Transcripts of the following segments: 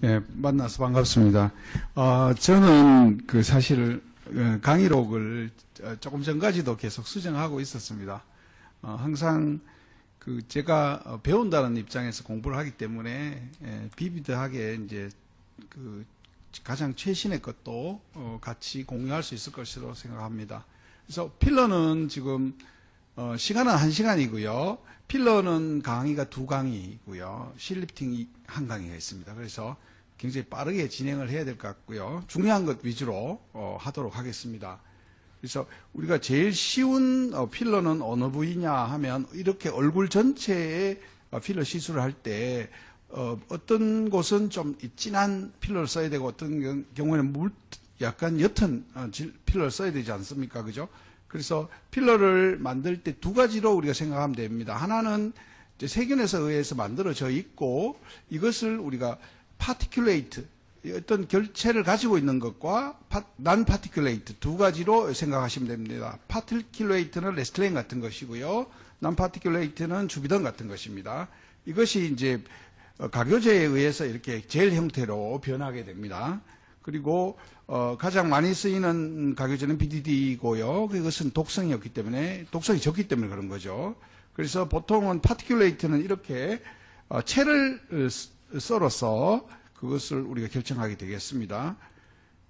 예, 만나서 반갑습니다. 저는 사실 강의록을 조금 전까지도 계속 수정하고 있었습니다. 항상 제가 배운다는 입장에서 공부를 하기 때문에 비비드하게 이제 가장 최신의 것도 같이 공유할 수 있을 것으로 생각합니다. 그래서 필러는 지금 시간은 1시간이고요. 필러는 강의가 2강의이고요. 실리프팅 1강의가 있습니다. 그래서 굉장히 빠르게 진행을 해야 될 것 같고요. 중요한 것 위주로 하도록 하겠습니다. 그래서 우리가 제일 쉬운 필러는 어느 부위냐 하면 이렇게 얼굴 전체에 필러 시술을 할 때 어떤 곳은 좀 진한 필러를 써야 되고 어떤 경우에는 약간 옅은 필러를 써야 되지 않습니까? 그죠? 그래서 필러를 만들 때 2가지로 우리가 생각하면 됩니다. 하나는 이제 세균에서 의해서 만들어져 있고 이것을 우리가 파티큘레이트, 어떤 결체를 가지고 있는 것과 난 파티큘레이트 2가지로 생각하시면 됩니다. 파티큘레이트는 레스틀렌 같은 것이고요. 난 파티큘레이트는 주비던 같은 것입니다. 이것이 이제 가교제에 의해서 이렇게 젤 형태로 변하게 됩니다. 그리고 가장 많이 쓰이는 가교제는 BDD이고요. 그것은 독성이 적기 때문에 그런 거죠. 그래서 보통은 파티큘레이트는 이렇게 채를 썰어서 그것을 우리가 결정하게 되겠습니다.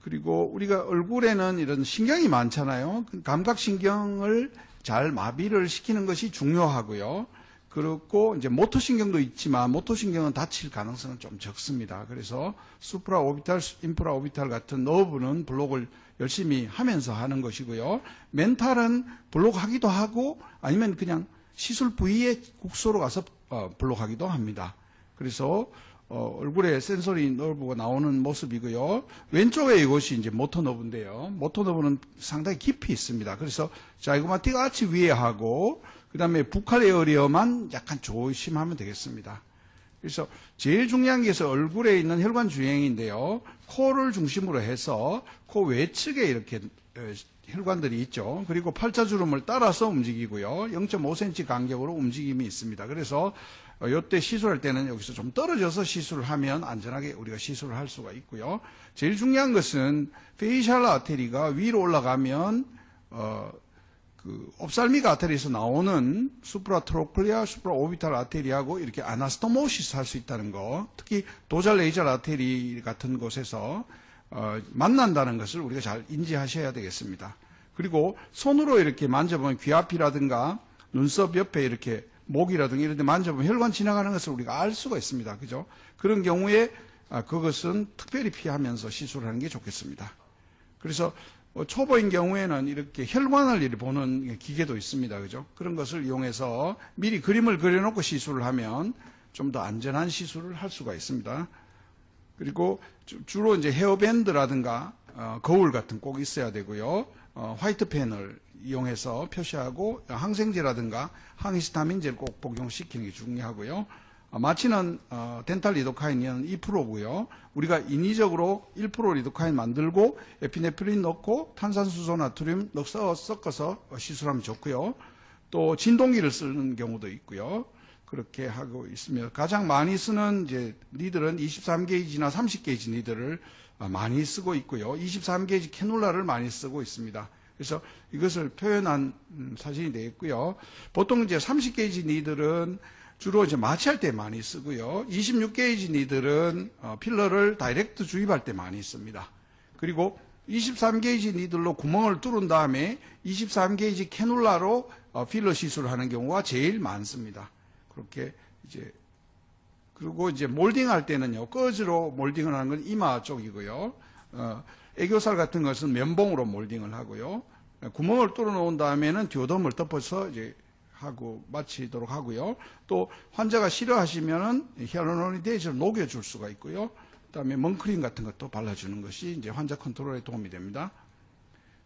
그리고 우리가 얼굴에는 이런 신경이 많잖아요. 감각신경을 잘 마비를 시키는 것이 중요하고요. 그렇고 이제 모터신경도 있지만 모터신경은 다칠 가능성은 좀 적습니다. 그래서 수프라오비탈, 인프라오비탈 같은 너브는 블록을 열심히 하면서 하는 것이고요. 멘탈은 블록하기도 하고 아니면 그냥 시술 부위에 국소로 가서 블록하기도 합니다. 그래서 얼굴에 센서리 너브가 나오는 모습이고요. 왼쪽에 이것이 이제 모터 너브인데요. 모터 너브는 상당히 깊이 있습니다. 그래서 자이고마틱 아치 위에 하고 그 다음에 부칼 에어리어만 약간 조심하면 되겠습니다. 그래서 제일 중요한 게 얼굴에 있는 혈관 주행인데요. 코를 중심으로 해서 코 외측에 이렇게 혈관들이 있죠. 그리고 팔자주름을 따라서 움직이고요. 0.5cm 간격으로 움직임이 있습니다. 그래서 이때 시술할 때는 여기서 좀 떨어져서 시술을 하면 안전하게 우리가 시술을 할 수가 있고요. 제일 중요한 것은 페이셜 아테리가 위로 올라가면 옵살믹 아테리에서 나오는 수프라트로클리아, 수프라오비탈 아테리하고 이렇게 아나스토모시스 할 수 있다는 거, 특히 도잘 레이저 아테리 같은 곳에서 만난다는 것을 우리가 잘 인지하셔야 되겠습니다. 그리고 손으로 이렇게 만져보면 귀 앞이라든가 눈썹 옆에 이렇게 목이라든가 이런 데 만져보면 혈관 지나가는 것을 우리가 알 수가 있습니다. 그죠? 그런 경우에 그것은 특별히 피하면서 시술을 하는 게 좋겠습니다. 그래서 초보인 경우에는 이렇게 혈관을 이렇게 보는 기계도 있습니다. 그죠? 그런 것을 이용해서 미리 그림을 그려놓고 시술을 하면 좀 더 안전한 시술을 할 수가 있습니다. 그리고 주로 이제 헤어밴드라든가 거울 같은 꼭 있어야 되고요. 화이트펜을 이용해서 표시하고 항생제라든가 항히스타민제를 꼭 복용시키는 게 중요하고요. 마취는 덴탈 리도카인은 2%고요. 우리가 인위적으로 1% 리도카인 만들고 에피네프린 넣고 탄산수소 나트륨 섞어서 시술하면 좋고요. 또 진동기를 쓰는 경우도 있고요. 그렇게 하고 있으며 가장 많이 쓰는 이제 니들은 23게이지나 30게이지 니들을 많이 쓰고 있고요. 23게이지 캐놀라를 많이 쓰고 있습니다. 그래서 이것을 표현한 사진이 되겠고요. 보통 이제 30게이지 니들은 주로 이제 마취할 때 많이 쓰고요. 26게이지 니들은 필러를 다이렉트 주입할 때 많이 씁니다. 그리고 23게이지 니들로 구멍을 뚫은 다음에 23게이지 캐놀라로 필러 시술을 하는 경우가 제일 많습니다. 그렇게 이제 그리고 이제 몰딩 할 때는요. 꺼즈로 몰딩을 하는 건 이마 쪽이고요. 애교살 같은 것은 면봉으로 몰딩을 하고요. 구멍을 뚫어 놓은 다음에는 디오덤을 덮어서 이제 하고 마치도록 하고요. 또 환자가 싫어하시면은 히알루로니데이즈를 녹여줄 수가 있고요. 그다음에 멍크림 같은 것도 발라주는 것이 이제 환자 컨트롤에 도움이 됩니다.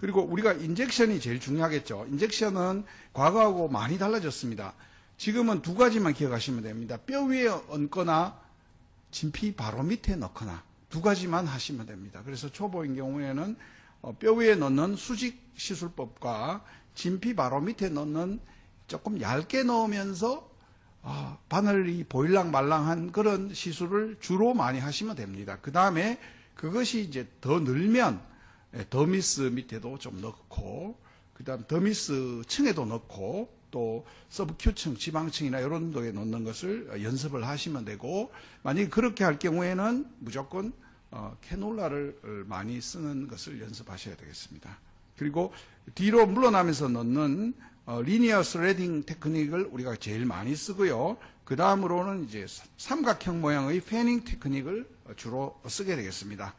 그리고 우리가 인젝션이 제일 중요하겠죠. 인젝션은 과거하고 많이 달라졌습니다. 지금은 2가지만 기억하시면 됩니다. 뼈 위에 얹거나 진피 바로 밑에 넣거나 2가지만 하시면 됩니다. 그래서 초보인 경우에는 뼈 위에 넣는 수직 시술법과 진피 바로 밑에 넣는 조금 얇게 넣으면서 바늘이 보일랑 말랑한 그런 시술을 주로 많이 하시면 됩니다. 그 다음에 그것이 이제 더 늘면 더미스 밑에도 좀 넣고, 그 다음 더미스 층에도 넣고, 또 서브큐층, 지방층이나 이런 데에 넣는 것을 연습을 하시면 되고, 만약에 그렇게 할 경우에는 무조건 캐놀라를 많이 쓰는 것을 연습하셔야 되겠습니다. 그리고 뒤로 물러나면서 넣는 리니어 스레딩 테크닉을 우리가 제일 많이 쓰고요. 그 다음으로는 이제 삼각형 모양의 패닝 테크닉을 주로 쓰게 되겠습니다.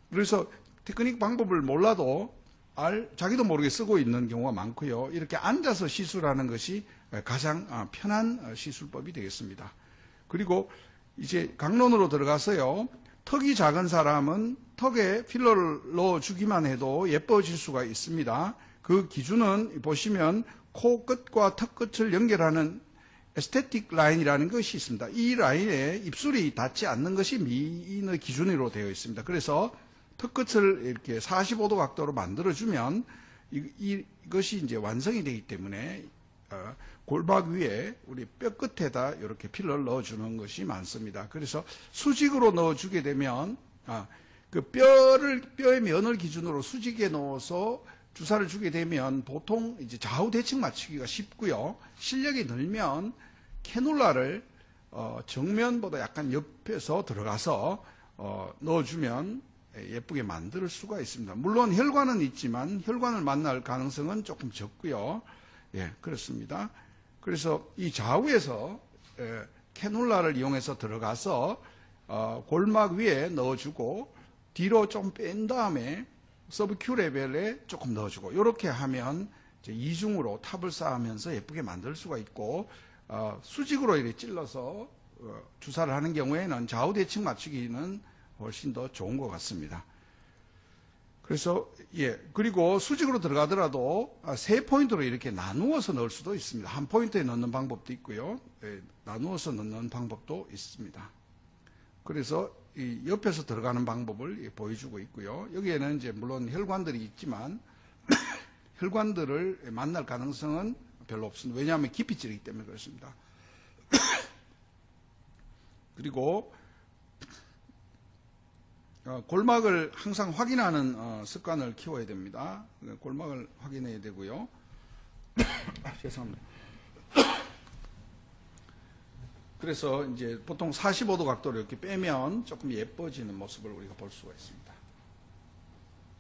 그래서 테크닉 방법을 몰라도 자기도 모르게 쓰고 있는 경우가 많고요. 이렇게 앉아서 시술하는 것이 가장 편한 시술법이 되겠습니다. 그리고 이제 강론으로 들어가서요. 턱이 작은 사람은 턱에 필러를 넣어주기만 해도 예뻐질 수가 있습니다. 그 기준은 보시면 코 끝과 턱 끝을 연결하는 에스테틱 라인이라는 것이 있습니다. 이 라인에 입술이 닿지 않는 것이 미인의 기준으로 되어 있습니다. 그래서 턱 끝을 이렇게 45도 각도로 만들어주면 이것이 이제 완성이 되기 때문에 골반 위에 우리 뼈 끝에다 이렇게 필러를 넣어주는 것이 많습니다. 그래서 수직으로 넣어주게 되면 그 뼈의 면을 기준으로 수직에 넣어서 주사를 주게 되면 보통 이제 좌우 대칭 맞추기가 쉽고요. 실력이 늘면 캐놀라를 정면보다 약간 옆에서 들어가서 넣어주면 예쁘게 만들 수가 있습니다. 물론 혈관은 있지만 혈관을 만날 가능성은 조금 적고요. 예, 그렇습니다. 그래서 이 좌우에서 캐놀라를 이용해서 들어가서 골막 위에 넣어주고 뒤로 좀 뺀 다음에 서브큐 레벨에 조금 넣어주고 이렇게 하면 이제 이중으로 탑을 쌓으면서 예쁘게 만들 수가 있고 수직으로 이렇게 찔러서 주사를 하는 경우에는 좌우 대칭 맞추기는 훨씬 더 좋은 것 같습니다. 그래서 그리고 수직으로 들어가더라도 3포인트로 이렇게 나누어서 넣을 수도 있습니다. 한 포인트에 넣는 방법도 있고요. 나누어서 넣는 방법도 있습니다. 그래서 이 옆에서 들어가는 방법을 보여주고 있고요. 여기에는 이제 물론 혈관들이 있지만 혈관들을 만날 가능성은 별로 없습니다. 왜냐하면 깊이 찌르기 때문에 그렇습니다. 그리고 골막을 항상 확인하는 습관을 키워야 됩니다. 골막을 확인해야 되고요. 죄송합니다. 그래서 이제 보통 45도 각도로 이렇게 빼면 조금 예뻐지는 모습을 우리가 볼 수가 있습니다.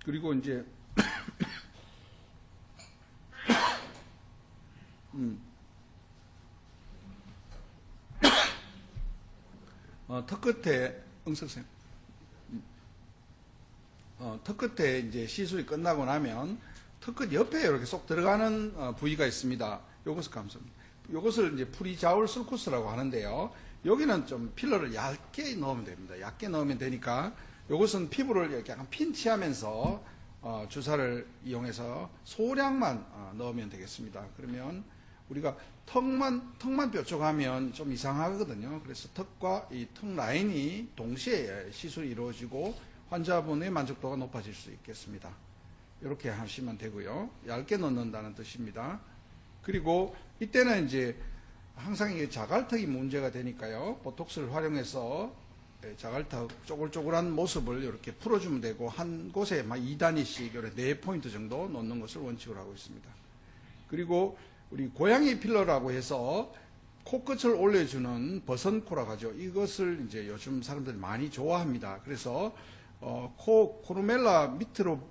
그리고 이제 턱 끝에 응석쌤. 턱 끝에 이제 시술이 끝나고 나면 턱 끝 옆에 이렇게 쏙 들어가는 부위가 있습니다. 요것을 감쌉니다. 요것을 이제 프리자울 설쿠스라고 하는데요. 여기는 좀 필러를 얇게 넣으면 됩니다. 얇게 넣으면 되니까 요것은 피부를 이렇게 약간 pin치하면서 주사를 이용해서 소량만 넣으면 되겠습니다. 그러면 우리가 턱만 뾰족하면 좀 이상하거든요. 그래서 턱과 이 턱 라인이 동시에 시술이 이루어지고 환자분의 만족도가 높아질 수 있겠습니다. 이렇게 하시면 되고요. 얇게 넣는다는 뜻입니다. 그리고 이때는 이제 항상 이게 자갈턱이 문제가 되니까요. 보톡스를 활용해서 자갈턱 쪼글쪼글한 모습을 이렇게 풀어주면 되고 한 곳에 2단위씩 4포인트 정도 넣는 것을 원칙으로 하고 있습니다. 그리고 우리 고양이 필러라고 해서 코끝을 올려주는 버선코라고 하죠. 이것을 이제 요즘 사람들이 많이 좋아합니다. 그래서 코르멜라 밑으로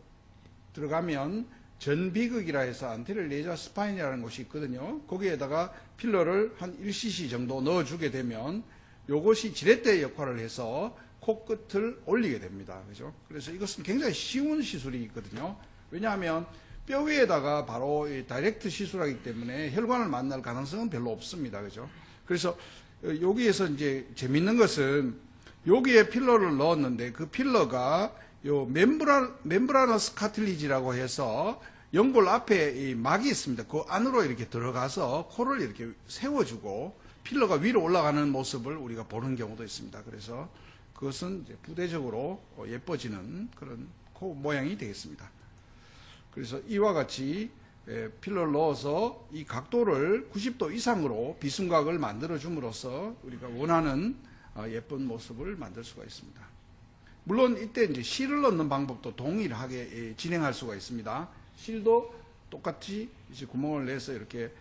들어가면 전비극이라 해서 안테리어 레이저 스파인이라는 곳이 있거든요. 거기에다가 필러를 한 1cc 정도 넣어주게 되면 이것이 지렛대 역할을 해서 코끝을 올리게 됩니다. 그죠? 그래서 이것은 굉장히 쉬운 시술이 있거든요. 왜냐하면 뼈 위에다가 바로 다이렉트 시술하기 때문에 혈관을 만날 가능성은 별로 없습니다. 그죠? 그래서 여기에서 이제 재밌는 것은 여기에 필러를 넣었는데 그 필러가 요 멤브라너스 카틸리지라고 해서 연골 앞에 이 막이 있습니다. 그 안으로 이렇게 들어가서 코를 이렇게 세워주고 필러가 위로 올라가는 모습을 우리가 보는 경우도 있습니다. 그래서 그것은 이제 부대적으로 예뻐지는 그런 코 모양이 되겠습니다. 그래서 이와 같이 필러를 넣어서 이 각도를 90도 이상으로 비순각을 만들어 줌으로써 우리가 원하는 예쁜 모습을 만들 수가 있습니다. 물론 이때 이제 실을 넣는 방법도 동일하게 진행할 수가 있습니다. 실도 똑같이 이제 구멍을 내서 이렇게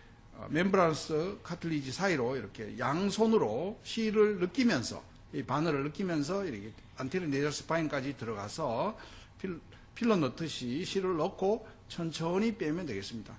멤브라노스 카틀리지 사이로 이렇게 양손으로 실을 느끼면서 이 바늘을 느끼면서 이렇게 안테리어 네절 스파인까지 들어가서 필러 넣듯이 실을 넣고 천천히 빼면 되겠습니다.